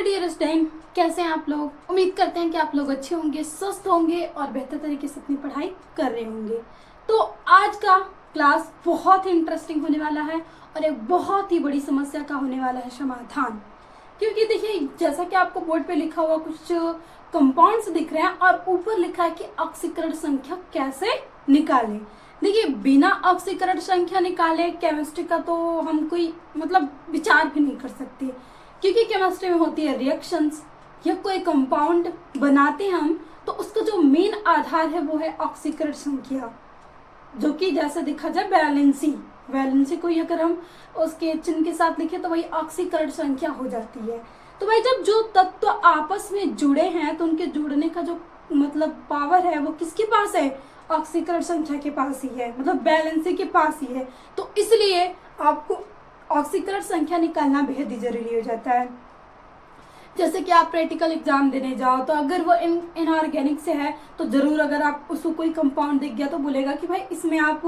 Dear student, कैसे हैं आप लोग। उम्मीद करते हैं कि आप लोग अच्छे होंगे, स्वस्थ होंगे और बेहतर तरीके से अपनी पढ़ाई कर रहे होंगे। तो आज का क्लास बहुत ही इंटरेस्टिंग होने वाला है और एक बहुत ही बड़ी समस्या का होने वाला है समाधान। क्योंकि देखिए, जैसा कि आपको बोर्ड पे लिखा हुआ कुछ कंपाउंड्स दिख रहे हैं और ऊपर लिखा है कि ऑक्सीकरण संख्या कैसे निकालें। देखिए, बिना ऑक्सीकरण संख्या निकाले केमिस्ट्री का तो हम कोई विचार भी नहीं कर सकते, क्योंकि केमिस्ट्री में होती है रिएक्शंस या कोई कंपाउंड बनाते हैं हम, तो उसका जो मेन आधार है वो है ऑक्सीकरण संख्या, जो कि जैसे देखा जाए वैलेंसी को अगर हम उसके चिन्ह के साथ लिखे तो वही ऑक्सीकरण संख्या हो जाती है। तो भाई, जब जो तत्व आपस में जुड़े हैं तो उनके जुड़ने का जो पावर है वो किसके पास है? ऑक्सीकरण संख्या के पास ही है, बैलेंसी के पास ही है। तो इसलिए आपको ऑक्सीकरण संख्या निकालना बेहद ही जरूरी हो जाता है। जैसे कि आप प्रैक्टिकल एग्जाम देने जाओ तो अगर वो इनऑर्गेनिक से है तो जरूर, अगर आप उसको कोई कंपाउंड दिख गया तो बोलेगा कि भाई इसमें आप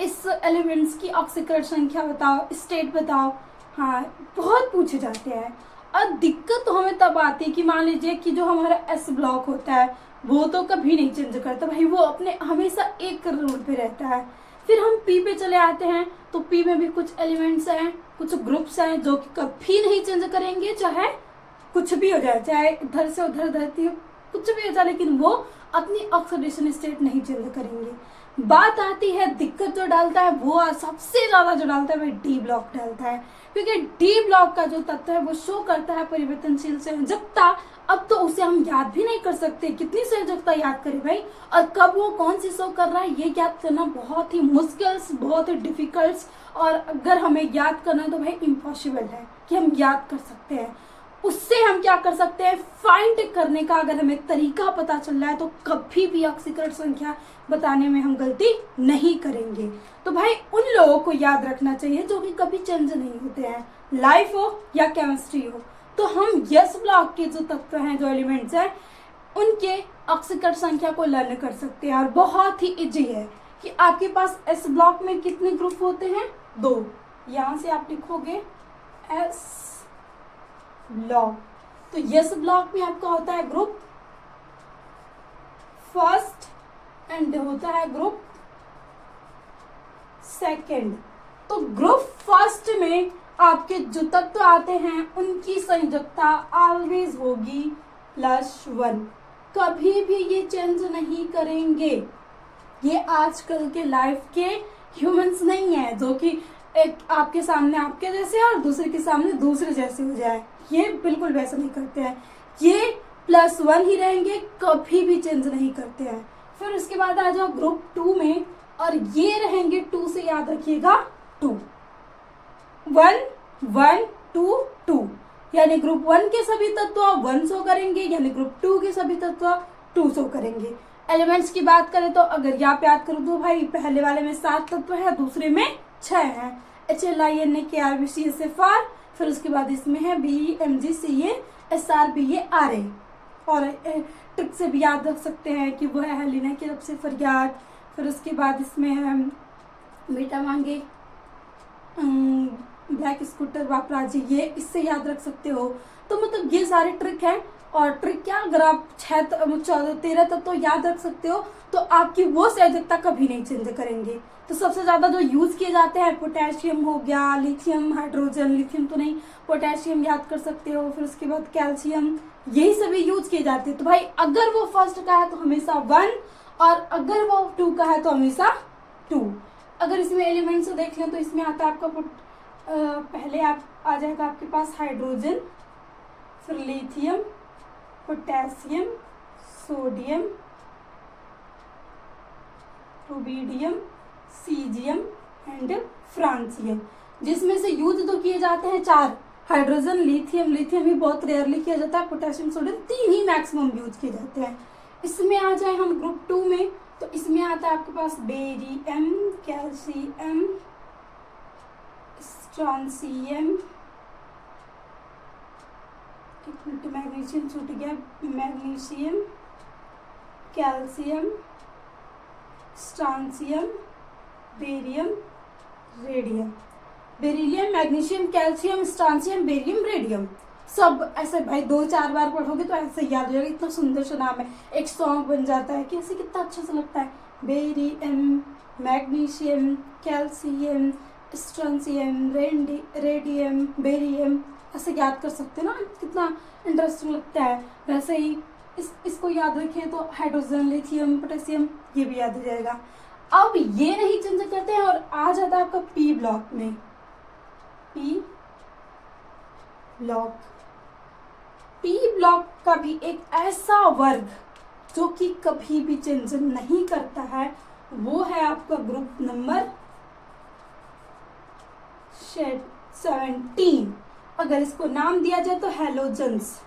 इस एलिमेंट्स की ऑक्सीकरण संख्या बताओ, स्टेट बताओ। हाँ, बहुत पूछे जाते हैं। और दिक्कत तो हमें तब आती है कि मान लीजिए कि जो हमारा एस ब्लॉक होता है वो तो कभी नहीं चेंज करता भाई, वो अपने हमेशा एक रूल पे रहता है। फिर हम पी पे चले आते हैं तो पी में भी कुछ एलिमेंट्स हैं, कुछ ग्रुप्स हैं जो कि कभी नहीं चेंज करेंगे, चाहे कुछ भी हो जाए, चाहे इधर से उधर धरती कुछ भी हो जाए, लेकिन वो अपनी ऑक्सीडेशन स्टेट नहीं चेंज करेंगे। बात आती है दिक्कत जो डालता है वो सबसे ज्यादा जो डालता है वही डी ब्लॉक डालता है, क्योंकि डी ब्लॉक का जो तत्व है वो शो करता है परिवर्तनशील संयोजकता। अब तो उसे हम याद भी नहीं कर सकते, कितनी संयोजकता याद करें भाई, और कब वो कौन सी शो कर रहा है ये याद करना बहुत ही मुश्किल, बहुत ही डिफिकल्ट। और अगर हमें याद करना है तो भाई इम्पॉसिबल है कि हम याद कर सकते हैं। उससे हम क्या कर सकते हैं, फाइंड करने का अगर हमें तरीका पता चल रहा है तो कभी भी ऑक्सीकरण संख्या बताने में हम गलती नहीं करेंगे। तो भाई उन लोगों को याद रखना चाहिए जो कि कभी चेंज नहीं होते हैं, लाइफ हो या केमिस्ट्री हो। तो हम यस ब्लॉक के जो तत्व हैं, जो एलिमेंट्स हैं, उनके ऑक्सीकरण संख्या को लर्न कर सकते हैं। और बहुत ही इजी है कि आपके पास एस ब्लॉक में कितने ग्रुप होते हैं? 2। यहां से आप लिखोगे एस ब्लॉक, तो यस ब्लॉक में आपका होता है ग्रुप फर्स्ट एंड होता है ग्रुप सेकंड। तो ग्रुप फर्स्ट में आपके जो तत्व आते हैं उनकी संयोजकता ऑलवेज होगी +1, कभी भी ये चेंज नहीं करेंगे। ये आजकल के लाइफ के ह्यूमंस नहीं है जो कि एक आपके सामने आपके जैसे और दूसरे के सामने दूसरे जैसे हो जाए, ये बिल्कुल वैसा नहीं करते हैं। ये +1 ही रहेंगे, कभी भी चेंज नहीं करते हैं। फिर उसके बाद आ जाओ ग्रुप 2 में, और ये रहेंगे 2 से याद रखिएगा 2, 1 1 2 2, यानी ग्रुप 1 के सभी तत्व 1 शो करेंगे, यानी ग्रुप 2 के सभी तत्व 2 शो करेंगे। एलिमेंट्स की बात करें तो अगर यहाँ पे याद करूँ तो भाई पहले वाले में 7 तत्व है, दूसरे में 6 है, HLINA KRB CSFR, फिर उसके बाद इसमें है BMG CA SR BA RA। और ट्रिक से भी याद रख सकते हैं कि वो है हेलिना की तरफ से फरियाद, फिर उसके बाद इसमें है बेटा मांगे, ब्लैक स्कूटर बापराजी, ये इससे याद रख सकते हो। तो ये सारे ट्रिक हैं। और ट्रिक क्या, अगर आप 13 तक तो याद रख सकते हो तो आपकी वो संयोजकता कभी नहीं चेंज करेंगे। तो सबसे ज्यादा जो यूज किए जाते हैं पोटेशियम हो गया, लिथियम, हाइड्रोजन, लिथियम तो नहीं, पोटेशियम याद कर सकते हो, फिर उसके बाद कैल्शियम, यही सभी यूज किए जाते हैं। तो भाई अगर वो फर्स्ट का है तो हमेशा 1, और अगर वो 2 का है तो हमेशा 2। अगर इसमें एलिमेंट्स देख लें तो इसमें आता है आपका पहले आ जाएगा आपके पास हाइड्रोजन, फिर lithium, potassium, sodium, rubidium, caesium and francium, जिसमें से यूज तो किए जाते हैं 4, हाइड्रोजन, लिथियम ही बहुत रेयरली किया जाता है, पोटेशियम, सोडियम 3 ही मैक्सिमम यूज किए जाते हैं। इसमें आ जाए हम ग्रुप 2 में, तो इसमें आता है आपके पास बेरियम, कैल्शियम, स्ट्रॉन्सियम, मैग्नीशियम छूट गया, magnesium, calcium, strontium, barium, radium, beryllium, magnesium, calcium, strontium, barium, radium, सब ऐसे भाई 2-4 बार पढ़ोगे तो ऐसे याद हो जाएगा, इतना सुंदर सा नाम है, एक सॉन्ग बन जाता है कि ऐसे कितना अच्छा सा लगता है। Barium, magnesium, calcium, strontium, radium, barium, ऐसे याद कर सकते हैं ना, कितना इंटरेस्टिंग लगता है। वैसे ही इसको याद रखें तो हाइड्रोजन, लिथियम, पोटेशियम, ये भी याद हो जाएगा। अब ये नहीं चेंज करते हैं और आ जाता है आपका पी ब्लॉक में। पी ब्लॉक, पी ब्लॉक का भी एक ऐसा वर्ग जो कि कभी भी चेंज नहीं करता है, वो है आपका ग्रुप नंबर 17। अगर इसको नाम दिया जाए तो हैलोजन्स।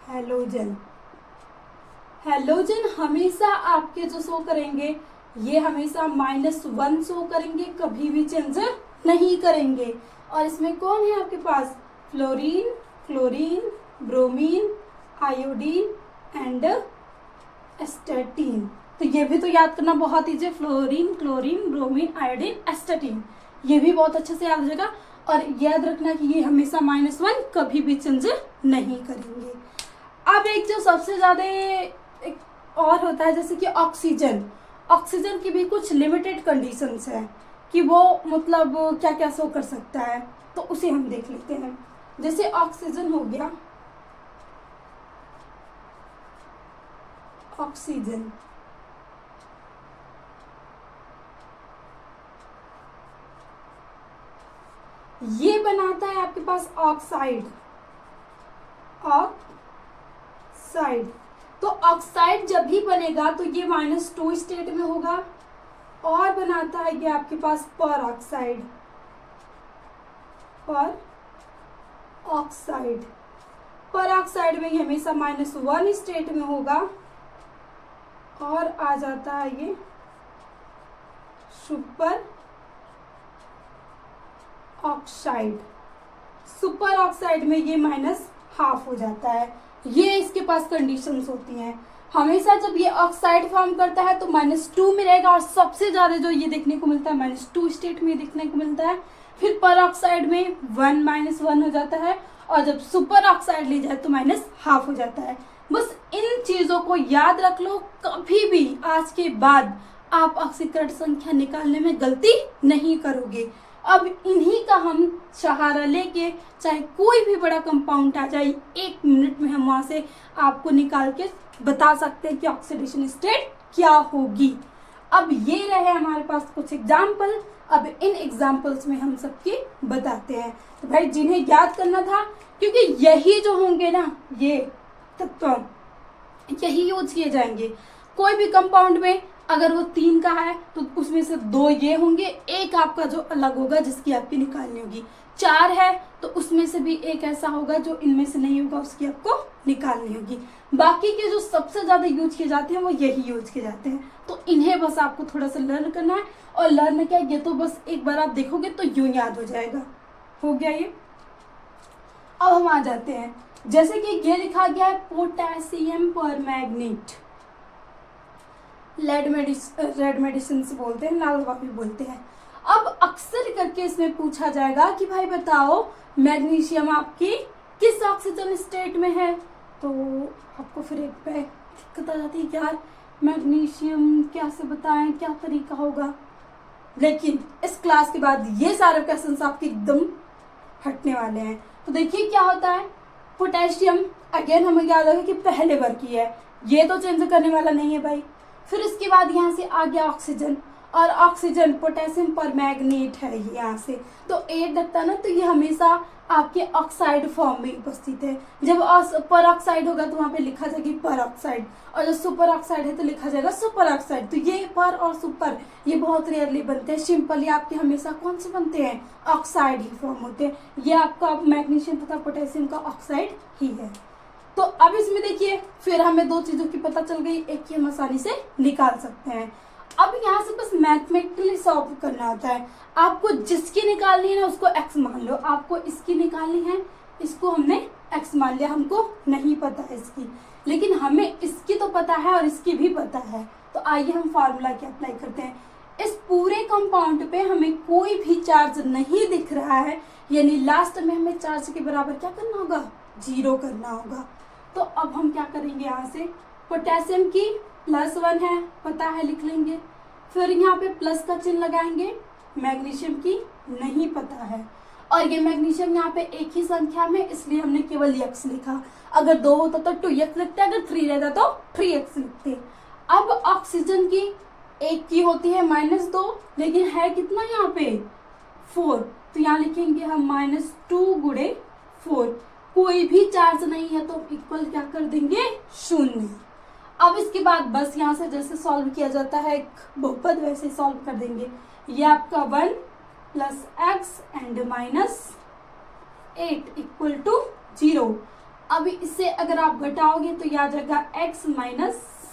हैलोजन, हैलोजन हमेशा आपके जो शो करेंगे ये हमेशा -1 शो करेंगे, कभी भी चेंज नहीं करेंगे। और इसमें कौन है आपके पास? Fluorine, chlorine, bromine, iodine and astatine. तो ये भी तो याद करना बहुत easy, fluorine, chlorine, bromine, iodine, astatine, ये भी बहुत अच्छे से याद हो जाएगा। और याद रखना कि ये हमेशा -1 कभी भी चेंज नहीं करेंगे। अब एक जो सबसे ज्यादा एक और होता है जैसे कि ऑक्सीजन। ऑक्सीजन की भी कुछ लिमिटेड कंडीशंस है कि वो मतलब क्या क्या शो कर सकता है, तो उसे हम देख लेते हैं। जैसे ऑक्सीजन हो गया, ऑक्सीजन ये बनाता है आपके पास ऑक्साइड। ऑक्साइड, तो ऑक्साइड जब भी बनेगा तो ये -2 स्टेट में होगा। और बनाता है ये आपके पास पर ऑक्साइड। पर ऑक्साइड, पर ऑक्साइड में ये हमेशा -1 स्टेट में होगा। और आ जाता है ये सुपर ऑक्साइड। सुपर ऑक्साइड में ये -1/2 हो जाता है। ये इसके पास कंडीशंस होती हैं। हमेशा जब ये ऑक्साइड फॉर्म करता है तो -2 में रहेगा, और सबसे ज्यादा जो ये देखने को मिलता है -2 स्टेट में देखने को मिलता है। फिर पर ऑक्साइड में 1 हो जाता है, और जब सुपर ऑक्साइड ली जाए तो -1/2 हो जाता है। बस इन चीजों को याद रख लो, कभी भी आज के बाद आप ऑक्सीकरण संख्या निकालने में गलती नहीं करोगे। अब इन्हीं का हम सहारा लेके चाहे कोई भी बड़ा कंपाउंड आ जाए, 1 मिनट में हम वहां से आपको निकाल के बता सकते हैं कि ऑक्सीडेशन स्टेट क्या होगी। अब ये रहे हमारे पास कुछ एग्जाम्पल। अब इन एग्जाम्पल्स में हम सबके बताते हैं। तो भाई जिन्हें याद करना था, क्योंकि यही जो होंगे ना ये तत्व यही यूज किए जाएंगे। कोई भी कंपाउंड में अगर वो 3 का है तो उसमें से 2 ये होंगे, एक आपका जो अलग होगा जिसकी आपकी निकालनी होगी। 4 है तो उसमें से भी एक ऐसा होगा जो इनमें से नहीं होगा, उसकी आपको निकालनी होगी। बाकी के जो सबसे ज्यादा यूज किए जाते हैं वो यही यूज किए जाते हैं। तो इन्हें बस आपको थोड़ा सा लर्न करना है, और लर्न क्या, ये तो बस एक बार आप देखोगे तो यूं याद हो जाएगा। हो गया ये। अब हम आ जाते हैं, जैसे कि ये लिखा गया है पोटेशियम परमैंगनेट। रेड मेडिसिन से बोलते हैं, लाल दवा भी बोलते हैं। अब अक्सर करके इसमें पूछा जाएगा कि भाई बताओ मैग्नीशियम आपकी किस ऑक्सीजन स्टेट में है, तो आपको फिर एक पे दिक्कत आ जाती है यार, मैग्नीशियम कैसे बताएं, क्या तरीका होगा। लेकिन इस क्लास के बाद ये सारे क्वेश्चंस आपके एकदम हटने वाले हैं। तो देखिए क्या होता है, पोटेशियम अगेन हमें याद रखें कि पहले वर्ग की है, ये तो चेंज करने वाला नहीं है भाई। फिर इसके बाद यहाँ से आ गया ऑक्सीजन, और ऑक्सीजन पोटेशियम परमैंगनेट है यहाँ से, तो 8 लगता है ना, तो ये हमेशा आपके ऑक्साइड फॉर्म में उपस्थित है। जब पर ऑक्साइड होगा तो वहाँ पे लिखा जाएगी पर ऑक्साइड, और जब सुपर ऑक्साइड है तो लिखा जाएगा सुपर ऑक्साइड। तो ये पर और सुपर ये बहुत रेयरली बनते हैं, सिंपली आपके हमेशा कौन से बनते हैं, ऑक्साइड ही फॉर्म होते हैं। ये आपका मैग्नीशियम तथा पोटेशियम का ऑक्साइड ही है। तो अब इसमें देखिए फिर हमें 2 चीजों की पता चल गई, एक की हम आसानी से निकाल सकते हैं। अब यहाँ से बस मैथमेटिकली सॉल्व करना होता है। आपको जिसकी निकालनी है ना उसको x मान लो, आपको इसकी निकालनी है, इसको हमने x मान लिया, हमको नहीं पता है इसकी, लेकिन हमें इसकी तो पता है और इसकी भी पता है। तो आइए हम फार्मूला क्या अप्लाई करते हैं। इस पूरे कंपाउंड पे हमें कोई भी चार्ज नहीं दिख रहा है, यानी लास्ट में हमें चार्ज के बराबर क्या करना होगा, 0 करना होगा। तो अब हम क्या करेंगे, यहाँ से पोटेशियम की +1 है, पता है, लिख लेंगे। फिर यहाँ पे प्लस का चिन्ह लगाएंगे, मैग्नीशियम की नहीं पता है, और ये मैग्नीशियम यहाँ पे एक ही संख्या में, इसलिए हमने केवल x लिखा। अगर 2 होता तो 2x लिखते, अगर 3 रहता तो 3x लिखते। अब ऑक्सीजन की एक की होती है -2, लेकिन है कितना यहाँ पे 4, तो यहाँ लिखेंगे हम -2 गुणे 4। कोई भी चार्ज नहीं है तो इक्वल क्या कर देंगे, 0। अब इसके बाद बस यहाँ से जैसे सॉल्व किया जाता है एक बहुपद, वैसे सॉल्व कर देंगे। ये आपका 1 + x एंड -8 = 0। अब इससे अगर आप घटाओगे तो यह आ जाएगा x -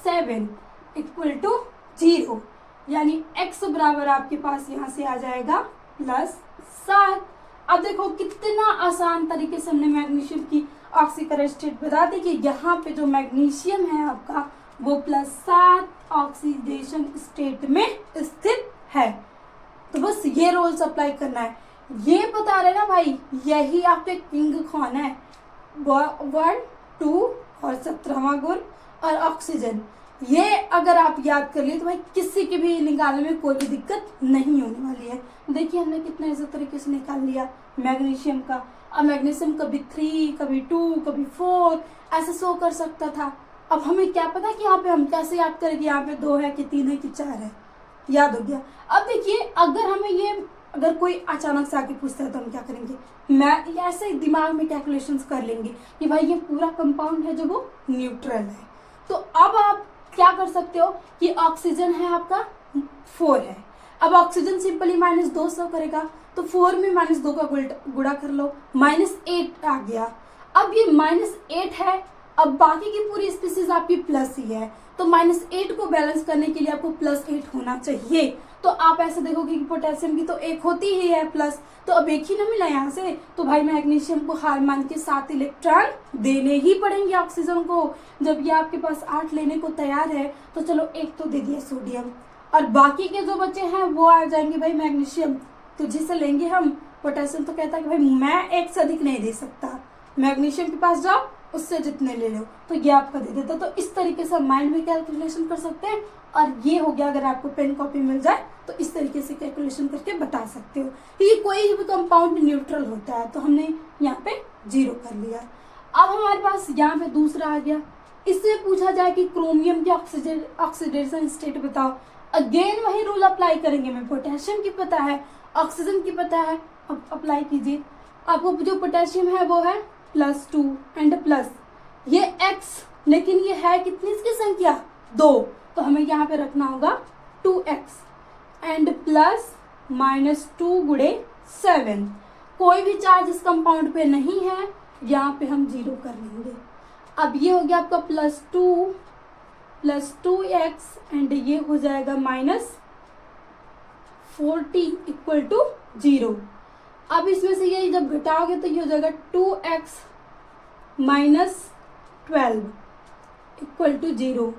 7 = 0, यानी x बराबर आपके पास यहाँ से आ जाएगा +7। अब देखो कितना आसान तरीके से हमने मैग्नीशियम की ऑक्सीकरण स्टेट बता दी कि यहाँ पे जो मैग्नीशियम है आपका वो +7 ऑक्सीडेशन स्टेट में स्थित है। तो बस ये रूल्स अप्लाई करना है। ये बता रहे ना भाई, यही आपके किंग कौन है, 1, 2 और 17वां गुण और ऑक्सीजन। ये अगर आप याद कर लिए तो भाई किसी के भी निकालने में कोई भी दिक्कत नहीं होने वाली है। देखिए हमने कितने ऐसे तरीके से निकाल लिया मैग्नीशियम का। अब मैग्नीशियम कभी 3, कभी 2, कभी 4 ऐसे शो कर सकता था। अब हमें क्या पता कि यहाँ पे हम कैसे याद करेंगे, यहाँ पे 2 है कि 3 है कि 4 है, याद हो गया। अब देखिए अगर हमें ये अगर कोई अचानक से आके पूछता है तो हम क्या करेंगे, मैं ऐसे दिमाग में कैलकुलेशंस कर लेंगे कि भाई ये पूरा कंपाउंड है जो वो न्यूट्रल है। तो अब आप क्या कर सकते हो कि ऑक्सीजन है आपका 4 है। अब ऑक्सीजन सिंपली -2 शो करेगा, तो 4 में -2 का गुणा कर लो, -8 आ गया। अब ये -8 है, अब बाकी की पूरी स्पीसीज आपकी प्लस ही है, तो -8 को बैलेंस करने के लिए आपको +8 होना चाहिए। तो आप ऐसे देखोगे कि पोटेशियम की तो 1 होती ही है प्लस, तो अब 1 ही ना मिला यहाँ से, तो भाई मैग्नीशियम को हार मान के 7 इलेक्ट्रॉन देने ही पड़ेंगे ऑक्सीजन को। जब ये आपके पास 8 लेने को तैयार है तो चलो 1 तो दे दिया सोडियम, और बाकी के जो बचे हैं वो आ जाएंगे भाई मैग्नीशियम, तो जिसे लेंगे हम। पोटेशियम तो कहता है कि भाई मैं 1 से अधिक नहीं दे सकता, मैग्नीशियम के पास जाओ उससे जितने ले लो, तो ये आपका दे देता। तो इस तरीके से माइंड में कैलकुलेशन कर सकते हैं, और ये हो गया। अगर आपको पेन कॉपी मिल जाए तो इस तरीके से कैलकुलेशन करके बता सकते हो कि कोई भी कंपाउंड न्यूट्रल होता है। तो हमने यहाँ पे 0 कर लिया। अब हमारे पास यहाँ पे दूसरा आ गया, इससे पूछा जाए कि क्रोमियम की ऑक्सीडेशन स्टेट बताओ। अगेन वही रूल अप्लाई करेंगे। हमें पोटेशियम की पता है, ऑक्सीजन की पता है, अब अप्लाई कीजिए। आपको जो पोटेशियम है वो है +2 एंड प्लस ये x, लेकिन ये है कितनी इसकी संख्या 2, तो हमें यहाँ पे रखना होगा 2x एंड प्लस -2 गुणे 7। कोई भी चार्ज इस कंपाउंड पे नहीं है, यहाँ पे हम 0 कर लेंगे। अब ये हो गया आपका +2 + 2x एंड ये हो जाएगा -40 = 0। अब इसमें से ये जब घटाओगे तो ये हो जाएगा 2x - 12 = 0।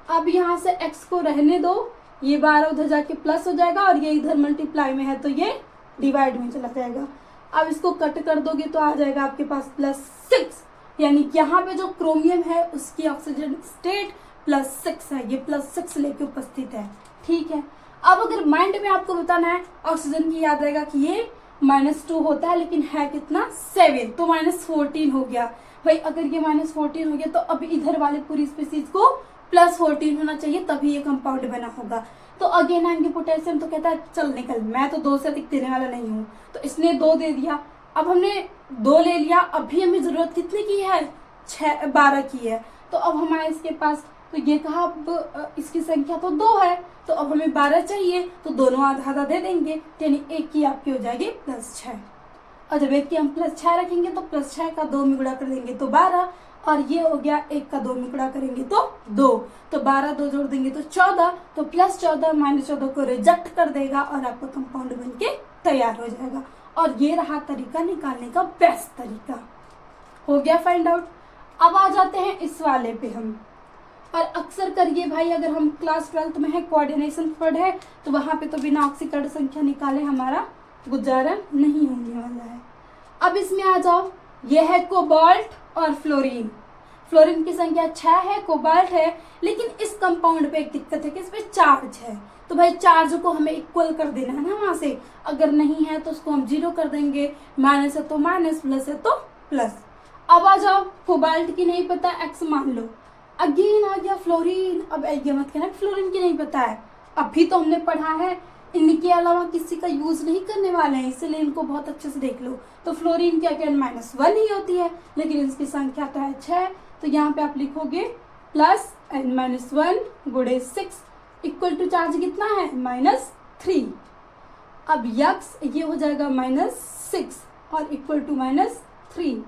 अब यहाँ से x को रहने दो, ये 12 उधर जाके प्लस हो जाएगा और ये इधर मल्टीप्लाई में है तो ये डिवाइड में चला जाएगा। अब इसको कट कर दोगे तो आ जाएगा आपके पास +6, यानी कि यहाँ पे जो क्रोमियम है उसकी ऑक्सीजन स्टेट +6 है, ये +6 लेके उपस्थित है। ठीक है, अब अगर माइंड में आपको बताना है ऑक्सीजन की, याद रहेगा कि ये -2 होता है लेकिन है कितना 7, तो -14 हो गया। भाई अगर ये -14 हो गया तो अब इधर वाले पूरी स्पीसीज को +14 होना चाहिए, तभी ये कंपाउंड बना होगा। तो अगेन आएंगे पोटेशियम, तो कहता है चल निकल, मैं तो 2 से अधिक देने वाला नहीं हूँ, तो इसने 2 दे दिया। अब हमने 2 ले लिया, अभी हमें जरूरत कितने की है 12 की है, तो अब हमारे इसके पास, तो ये कहा अब इसकी संख्या तो 2 है, तो अब हमें 12 चाहिए, तो दोनों आधा आधा दे देंगे, यानी 1 की आपकी हो जाएगी +6। और जब 1 की हम +6 रखेंगे तो +6 का 2 में गुणा कर देंगे तो 12, और ये हो गया 1 का 2 में गुणा करेंगे तो 2, तो 12 2 जोड़ देंगे तो 14, तो +14 -14 को रिजेक्ट कर देगा और आपका कंपाउंड बनके तैयार हो जाएगा। और ये रहा तरीका निकालने का बेस्ट तरीका। हो गया फाइंड आउट। अब आ जाते हैं इस वाले पे। हम और अक्सर करिए भाई, अगर हम क्लास 12th में है, कोऑर्डिनेशन पढ़ है, तो वहाँ पे तो बिना ऑक्सीकरण संख्या निकाले हमारा गुजारा नहीं होने वाला है। अब इसमें आ जाओ, ये है कोबाल्ट और फ्लोरीन। फ्लोरीन की संख्या 6 है, कोबाल्ट है, लेकिन इस कंपाउंड पे एक दिक्कत है कि इसमें चार्ज है। तो भाई चार्ज को हमें इक्वल कर देना है ना वहां से, अगर नहीं है तो उसको हम 0 कर देंगे, माइनस है तो माइनस, प्लस है तो प्लस। अब आ जाओ, कोबाल्ट की नहीं पता, एक्स मान लो। अगेन आ गया फ्लोरीन। अब ये मत कहना फ्लोरीन की नहीं पता है, अभी तो हमने पढ़ा है, इनके अलावा किसी का यूज नहीं करने वाले हैं, इसलिए इनको बहुत अच्छे से देख लो। तो फ्लोरीन की अगेन -1 ही होती है, लेकिन इसकी संख्या तो है 6, तो यहाँ पे आप लिखोगे प्लस एन -1 गुणे 6 इक्वल टू चार्ज कितना है -3। अब यक्स ये हो जाएगा -6 और इक्वल टू -3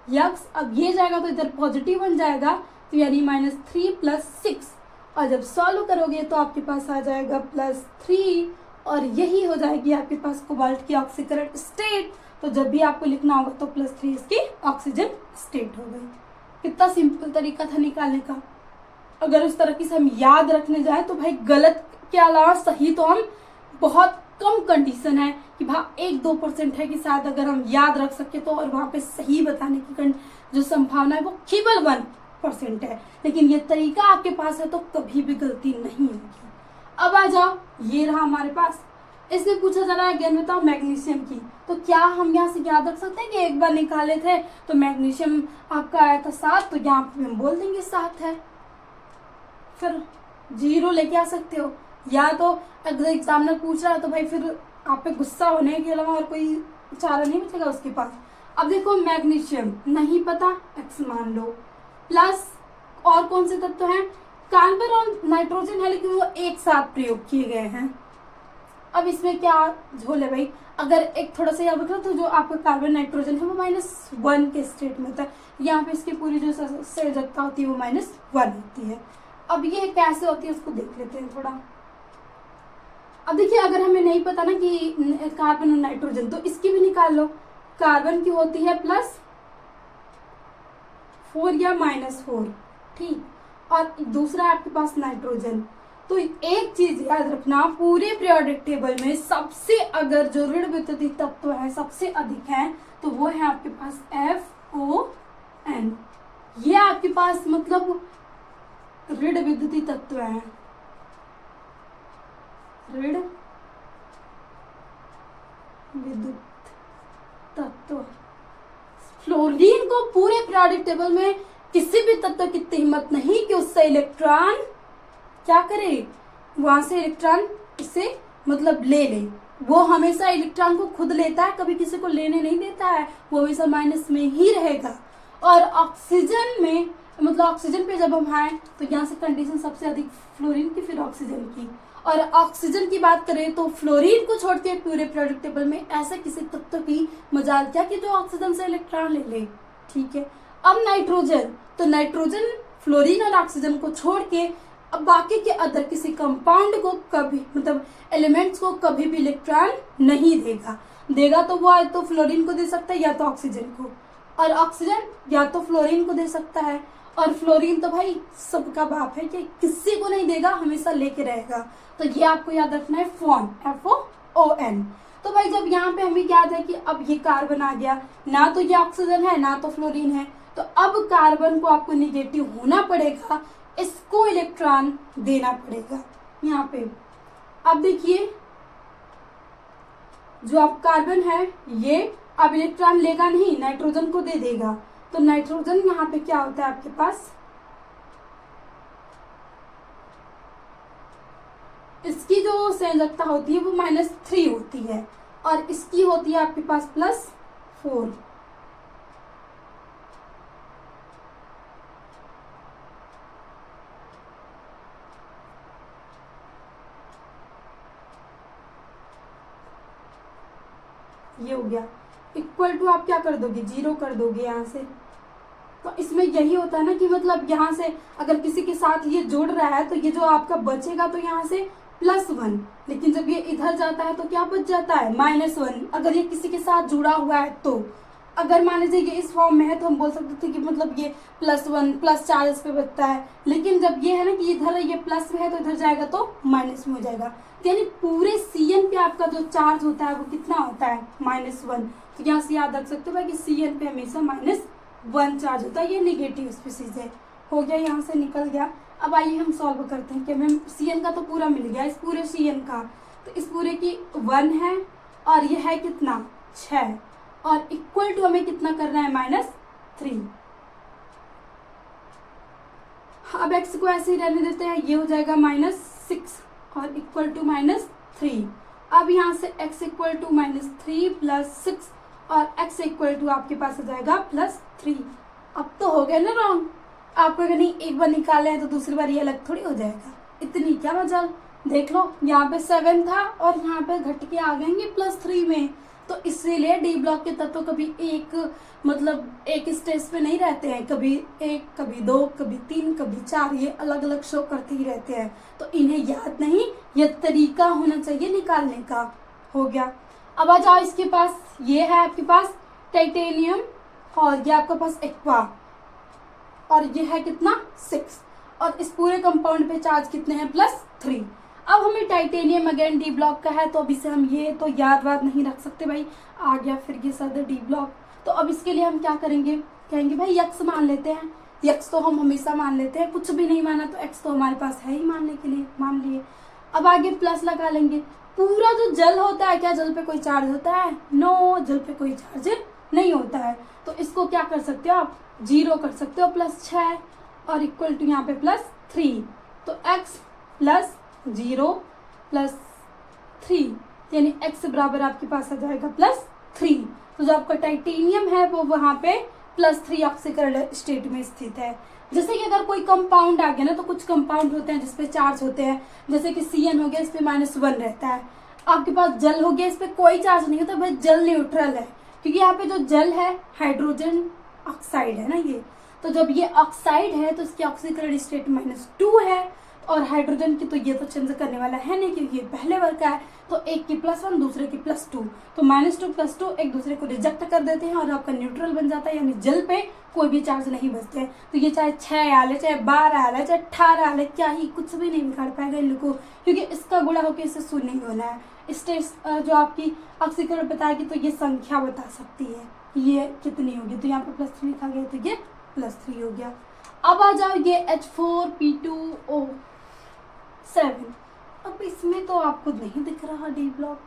यक्स। अब ये जाएगा तो इधर पॉजिटिव बन जाएगा, तो यानी -3 + 6, और जब सॉल्व करोगे तो आपके पास आ जाएगा +3, और यही हो जाएगी आपके पास कोबाल्ट की ऑक्सीकरण स्टेट। तो जब भी आपको लिखना होगा तो +3 इसकी ऑक्सीजन स्टेट हो गई। कितना सिंपल तरीका था निकालने का। अगर उस तरह की से हम याद रखने जाए तो भाई गलत के अलावा सही तो हम बहुत कम कंडीशन है कि भाई 1-2% है कि शायद अगर हम याद रख सके तो, और वहां पे सही बताने की जो संभावना है वो केवल 1% है, लेकिन ये तरीका आपके पास है तो कभी भी गलती नहीं होगी। अब आ जाओ, ये रहा हमारे पास, इसमें पूछा जा रहा है अगेन बताओ मैग्नीशियम की। तो क्या हम यहाँ से याद रख सकते हैं कि एक बार निकाले थे तो मैग्नीशियम आपका आया था 7, तो यहाँ पे हम बोल देंगे 7 है, फिर 0 लेके आ सकते हो। या तो अगर एग्जामिनर पूछ रहा है तो भाई फिर आप पे गुस्सा होने के अलावा और कोई चारा नहीं बचेगा उसके पास। अब देखो मैग्नीशियम नहीं पता, एक्स मान लो, प्लस और कौन से तत्व हैं, कार्बन और नाइट्रोजन है, लेकिन वो एक साथ प्रयोग किए गए हैं। अब इसमें क्या झोल है भाई, अगर एक थोड़ा सा याद रखो तो जो आपका कार्बन नाइट्रोजन है वो -1 के स्टेट में होता है, यहाँ पे इसकी पूरी जो संयोजकता होती है वो -1 होती है। अब ये कैसे होती है उसको देख लेते हैं थोड़ा। अब देखिए, अगर हमें नहीं पता ना कि कार्बन और नाइट्रोजन, तो इसकी भी निकाल लो। कार्बन की होती है +4 या -4, ठीक, और दूसरा आपके पास नाइट्रोजन। तो एक चीज याद रखना, पूरे पीरियोडिक टेबल में सबसे अगर जो ऋण विद्युतीय तत्व है सबसे अधिक है तो वो है आपके पास FON। ये आपके पास मतलब ऋण विद्युतीय तत्व है, ऋण विद्युत तत्व। फ्लोरीन को पूरे पीरियोडिक टेबल में किसी भी तत्व की इतनी हिम्मत नहीं कि उससे इलेक्ट्रॉन क्या करे, वहां से इलेक्ट्रॉन इससे मतलब ले ले। वो हमेशा इलेक्ट्रॉन को खुद लेता है, कभी किसी को लेने नहीं देता है, वो हमेशा माइनस में ही रहेगा। और ऑक्सीजन में मतलब ऑक्सीजन पे जब हम आए तो यहाँ से कंडीशन सबसे अधिक फ्लोरीन की, फिर ऑक्सीजन की। और ऑक्सीजन की बात करें तो फ्लोरीन को छोड़ के पूरे पीरियोडिक टेबल में ऐसा किसी तत्व की मजाल क्या कि जो ऑक्सीजन से इलेक्ट्रॉन ले ले, ठीक है। अब नाइट्रोजन, तो नाइट्रोजन फ्लोरीन और ऑक्सीजन को छोड़ के अब बाकी के अदर किसी कंपाउंड को कभी मतलब एलिमेंट्स को कभी भी इलेक्ट्रॉन नहीं देगा तो वो या तो फ्लोरीन को दे सकता है या तो ऑक्सीजन को, और ऑक्सीजन या तो फ्लोरीन को दे सकता है। और फ्लोरीन तो भाई सबका बाप है कि किसी को नहीं देगा, हमेशा लेके रहेगा। तो ये आपको याद रखना है FON, FON। तो भाई जब यहाँ पे हमें याद है कि अब ये कार्बन आ गया, ना तो ये ऑक्सीजन है ना तो फ्लोरीन है, तो अब कार्बन को आपको निगेटिव होना पड़ेगा, इसको इलेक्ट्रॉन देना पड़ेगा यहाँ पे। अब देखिए जो अब कार्बन है ये अब इलेक्ट्रॉन लेगा नहीं, नाइट्रोजन को दे देगा। तो नाइट्रोजन यहाँ पे क्या होता है आपके पास, इसकी जो संयोजकता होती है वो -3 होती है, और इसकी होती है आपके पास +4। ये हो गया, इक्वल टू आप क्या कर दोगे, 0 कर दोगे यहाँ से। तो इसमें यही होता है ना कि मतलब यहाँ से अगर किसी के साथ ये जुड़ रहा है तो ये जो आपका बचेगा तो यहाँ से +1, लेकिन जब ये इधर जाता है तो क्या बच जाता है -1, अगर ये किसी के साथ जुड़ा हुआ है तो। अगर मान लीजिए ये इस फॉर्म में है तो हम बोल सकते थे कि मतलब ये +1 प्लस चार्ज इस पे बचता है, लेकिन जब ये है ना कि इधर ये प्लस में है तो इधर जाएगा तो माइनस में हो जाएगा। तो यानी पूरे Cn पे आपका जो चार्ज होता है वो कितना होता है, -1। तो यहाँ से याद रख सकते हो कि Cn पे हमेशा -1 चार्ज होता है, ये नेगेटिव स्पीसीज है। हो गया, यहाँ से निकल गया। अब आइए हम सॉल्व करते हैं कि हमें Cn का तो पूरा मिल गया, इस पूरे Cn का, तो इस पूरे की 1 है और ये है कितना 6 और इक्वल टू हमें कितना करना है -3। अब x को ऐसे ही रहने देते हैं, ये हो जाएगा -6 और इक्वल टू -3। अब यहाँ से x इक्वल टू -3 + 6 और x इक्वल टू आपके पास आ जाएगा +3। अब तो हो गया ना रॉन्ग। आपको अगर नहीं एक बार निकाले हैं तो दूसरी बार ये अलग थोड़ी हो जाएगा, इतनी क्या मजाल। देख लो यहाँ पे 7 था और यहाँ पे घट के आ गएंगे +3 में। तो इसीलिए डी ब्लॉक के तत्व कभी एक स्टेज पे नहीं रहते हैं, कभी 1, कभी 2, कभी 3, कभी 4, ये अलग अलग शो करते ही रहते हैं। तो इन्हें याद नहीं, ये तरीका होना चाहिए निकालने का। हो गया। अब आ जाओ इसके पास, ये है आपके पास टाइटेनियम और ये आपके पास एक्वा और ये है कितना 6 और इस पूरे कंपाउंड पे चार्ज कितने हैं +3। अब हमें टाइटेनियम अगेन डी ब्लॉक का है तो अभी से हम ये तो याद नहीं रख सकते भाई, आ गया फिर ये सर डी ब्लॉक। तो अब इसके लिए हम क्या करेंगे, कहेंगे भाई x मान लेते हैं। x तो हम हमेशा मान लेते हैं, कुछ भी नहीं माना तो x तो हमारे पास है ही मानने के लिए, मान लिए। अब आगे प्लस लगा लेंगे। पूरा जो जल होता है, क्या जल पे कोई चार्ज होता है? नो, जल पे कोई चार्ज नहीं होता है। तो इसको क्या कर सकते हो आप, 0 कर सकते हो, +6 और इक्वल टू यहाँ पे +3। तो x + 0 + 3 यानी x बराबर आपके पास आ जाएगा +3। तो जो आपका टाइटेनियम है वो वहां पे +3 ऑक्सीकरण स्टेट में स्थित है। जैसे कि अगर कोई कंपाउंड आ गया ना, तो कुछ कंपाउंड होते हैं जिसपे चार्ज होते हैं, जैसे कि Cn हो गया, इस पे -1 रहता है। आपके पास जल हो गया, इस पे कोई चार्ज नहीं होता, भाई जल न्यूट्रल है, क्योंकि यहाँ पे जो जल है हाइड्रोजन ऑक्साइड है ना ये। तो जब ये ऑक्साइड है तो इसकी ऑक्सीकरण स्टेट -2 है और हाइड्रोजन की तो ये तो चेंज करने वाला है नहीं क्योंकि ये पहले वर्ग का है। तो एक की +1 दूसरे की +2, तो -2 + 2 एक दूसरे को रिजेक्ट कर देते हैं और आपका न्यूट्रल बन जाता है, यानी जल पे कोई भी चार्ज नहीं बचते हैं। तो ये चाहे 6 आ ले, चाहे 12 आ ले, चाहे 18 आ ले, क्या ही कुछ भी नहीं बिगाड़ पाएगा इन लोगों को, क्योंकि इसका गुणा होकर इससे 0 नहीं होना है। स्टेज जो आपकी ऑक्सीकरण बताएगी तो ये संख्या बता सकती है ये कितनी होगी। तो यहाँ पे +3 लिखा गया तो ये +3 हो गया। अब आ जाओ ये H4P2O7। अब इसमें तो आपको नहीं दिख रहा डी ब्लॉक,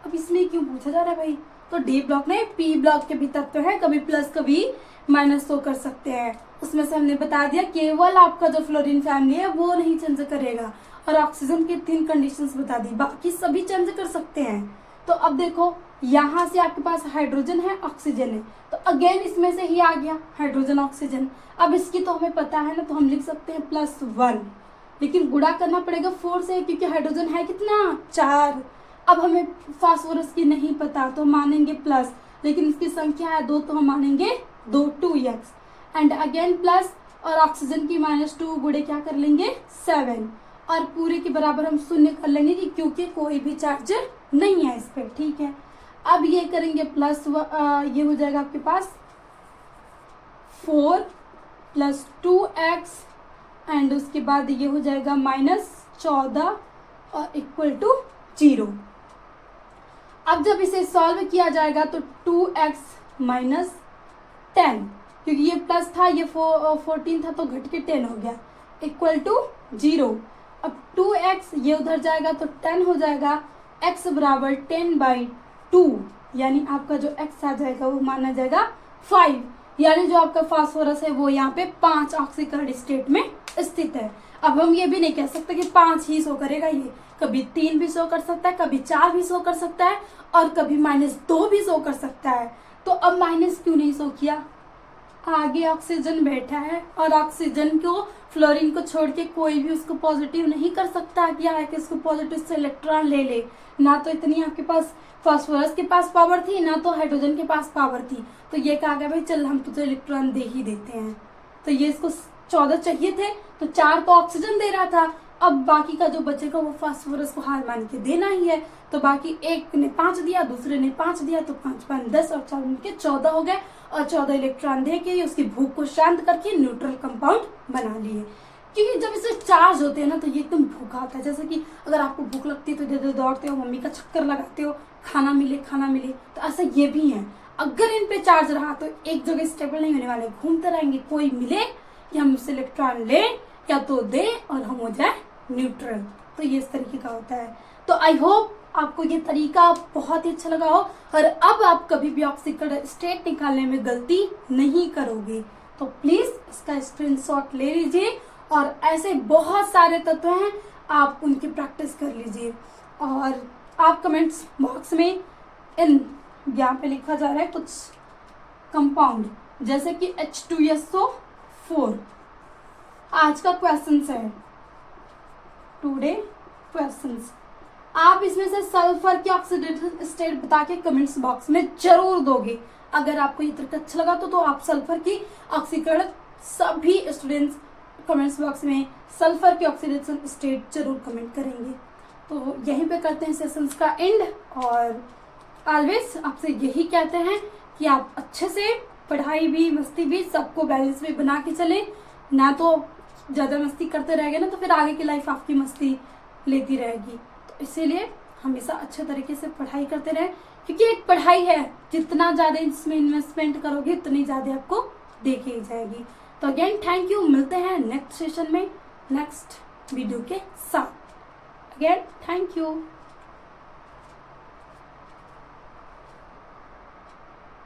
अब इसमें क्यों पूछा जा रहा है भाई? तो डी ब्लॉक में पी ब्लॉक के भी तत्व है, कभी प्लस कभी माइनस तो कर सकते हैं। उसमें से हमने बता दिया केवल आपका जो फ्लोरीन फैमिली है वो नहीं चेंज करेगा, और ऑक्सीजन की 3 कंडीशंस बता दी, बाकी सभी चेंज कर सकते हैं। तो अब देखो यहाँ से आपके पास हाइड्रोजन है, ऑक्सीजन है, तो अगेन इसमें से ही आ गया हाइड्रोजन ऑक्सीजन। अब इसकी तो हमें पता है ना, तो हम लिख सकते हैं +1, लेकिन गुणा करना पड़ेगा 4 से, क्योंकि हाइड्रोजन है कितना 4। अब हमें फास्फोरस की नहीं पता तो मानेंगे प्लस, लेकिन इसकी संख्या है 2 तो हम मानेंगे 2 2x एंड अगेन प्लस, और ऑक्सीजन की -2 गुणे क्या कर लेंगे 7, और पूरे के बराबर हम 0 कर लेंगे कि क्योंकि कोई भी चार्ज नहीं है इस पे। ठीक है, अब ये करेंगे प्लस ये हो जाएगा आपके पास 4 + 2x एंड उसके बाद ये हो जाएगा -14 और इक्वल टू 0। अब जब इसे सॉल्व किया जाएगा तो 2x - 10, क्योंकि ये प्लस था, ये 14 था तो घट के 10 हो गया, इक्वल टू 0। अब 2x ये उधर जाएगा तो 10 हो जाएगा, x बराबर 10/2, यानी आपका जो x आ जाएगा वो माना जाएगा 5, यानी जो आपका फास्फोरस है वो यहाँ पे 5 ऑक्सीकरण स्टेट में स्थित है। अब हम ये भी नहीं कह सकते कि 5 ही शो करेगा, ये कभी 3 भी शो कर सकता है, कभी 4 भी शो कर सकता है, और कभी -2 भी शो कर सकता है। तो अब माइनस क्यों नहीं शो किया? आगे ऑक्सीजन बैठा है और ऑक्सीजन को फ्लोरीन को छोड़ के कोई भी उसको पॉजिटिव नहीं कर सकता कि आके उसको पॉजिटिव से इलेक्ट्रॉन ले ले। ना तो इतनी आपके पास फास्फोरस के पास पावर थी, ना तो हाइड्रोजन के पास पावर थी। तो ये कहा गया भाई चल हम तुझे इलेक्ट्रॉन दे ही देते हैं। तो ये इसको 14 चाहिए थे, तो 4 तो ऑक्सीजन दे रहा था, अब बाकी का जो बचेगा वो फास्फोरस को हार मान के देना ही है। तो बाकी एक ने 5 दिया, दूसरे ने 5 दिया, तो 5 5 10 और 4 मिलके 14 हो गए। और 14 इलेक्ट्रॉन दे के उसकी भूख को शांत करके न्यूट्रल कंपाउंड बना लिए। क्योंकि जब इसे चार्ज होते हैं ना तो ये एकदम भूखा होता है। जैसे कि अगर आपको भूख लगती है तो इधर दौड़ते हो, मम्मी का चक्कर लगाते हो, खाना मिले खाना मिले, तो ऐसा ये भी है। अगर इन पे चार्ज रहा तो एक जगह स्टेबल नहीं होने वाले, घूमते रहेंगे, कोई मिले कि हम उससे इलेक्ट्रॉन लें क्या तो दे और हम हो जाए न्यूट्रल। तो ये इस तरीके का होता है। तो आई होप आपको ये तरीका बहुत ही अच्छा लगा हो और अब आप कभी भी ऑक्सीकरण स्टेट निकालने में गलती नहीं करोगे। तो प्लीज इसका स्क्रीनशॉट ले लीजिए और ऐसे बहुत सारे तत्व हैं, आप उनकी प्रैक्टिस कर लीजिए। और आप कमेंट्स बॉक्स में इन यहाँ पे लिखा जा रहा है कुछ कंपाउंड जैसे कि H2SO4 आज का क्वेश्चंस है, टुडे क्वेश्चंस। आप इसमें से सल्फर की ऑक्सीडेटिव स्टेट बता के कमेंट्स बॉक्स में जरूर दोगे। अगर आपको ये तरीका अच्छा लगा तो आप सल्फर की ऑक्सीकरण, सभी स्टूडेंट्स कमेंट्स बॉक्स में सल्फर की ऑक्सीडेशन स्टेट जरूर कमेंट करेंगे। तो यहीं पे करते हैं सेशंस का एंड और ऑलवेज आपसे यही कहते हैं कि आप अच्छे से पढ़ाई भी मस्ती भी सबको बैलेंस में बना के चलें। ना तो ज़्यादा मस्ती करते रहेंगे ना तो फिर आगे की लाइफ आपकी मस्ती लेती रहेगी। तो इसीलिए हमेशा अच्छे तरीके से पढ़ाई करते रहें, क्योंकि एक पढ़ाई है, जितना ज़्यादा इसमें इन्वेस्टमेंट करोगे उतनी ज़्यादा आपको देखी जाएगी। तो अगेन थैंक यू, मिलते हैं नेक्स्ट सेशन में नेक्स्ट वीडियो के साथ। Again thank you.